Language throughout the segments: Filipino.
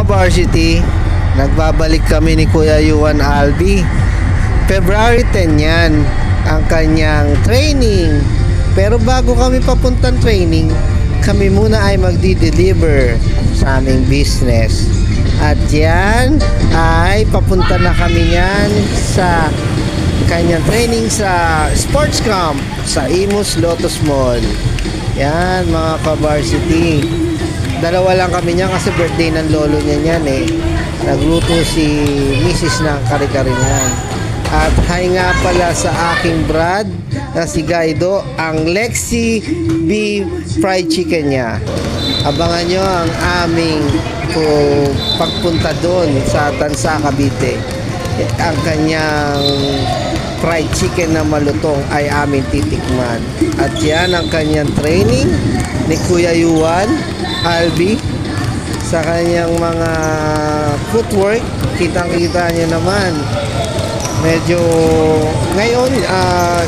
Varsity, nagbabalik kami ni Kuya Yuan Albi. February 10 yan ang kanyang training. Pero bago kami papuntang training, kami muna ay magdi-deliver sa aming business. At yan ay papunta na kami yan sa kanyang training sa sports camp sa Imus Lotus Mall. Yan mga ka-varsity. Dalawa lang kami niyan kasi birthday ng lolo niya yan eh. Nagluto si Mrs. ng kare-kare niyan. At hi nga pala sa aking brad na si Gaido, ang Lexi Beef Fried Chicken niya. Abangan nyo ang aming pagpunta doon sa Tansa, Cavite. Ang kanyang fried chicken na malutong ay aming titikman. At yan ang kanyang training ni Kuya Yuan Albi sa kanyang mga footwork. Kitang-kita nyo naman. Medyo ngayon,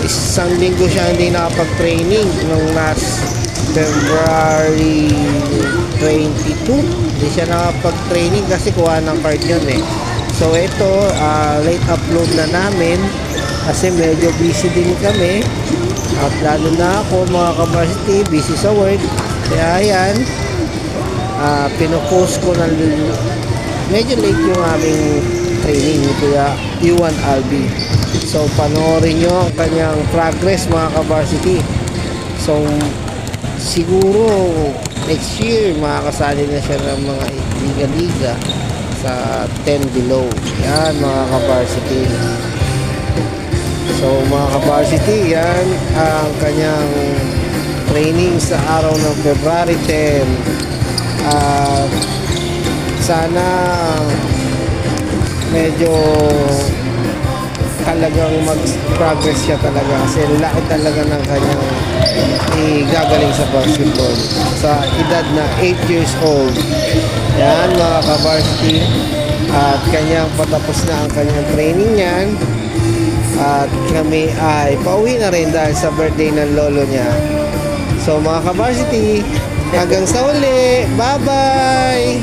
isang linggo siya hindi nakapag-training nung last February 22. Hindi siya nakapag-training kasi kuha ng card yun eh. So ito, late upload na namin kasi medyo busy din kami. At lalo na ako mga ka-varsity, busy sa work. Kaya yan, pinopost ko na medyo late yung aming training ni Kuya Yuan Albi. So panoorin nyo ang kanyang progress mga ka-varsity. So siguro next year makakasali na siya ng mga liga-liga sa 10 below. Yan mga ka-varsity. So mga ka-varsity, yan ang kanyang training sa araw ng February 10. Sana medyo talagang mag-progress siya talaga kasi laki talaga ng kanyang gagaling sa basketball sa edad na 8 years old. Yan mga ka-varsity, at kanyang patapos na ang kanyang training niyan at kami ay pauwi na rin dahil sa birthday ng lolo niya. So mga ka-varsity, hanggang sa uli, bye bye.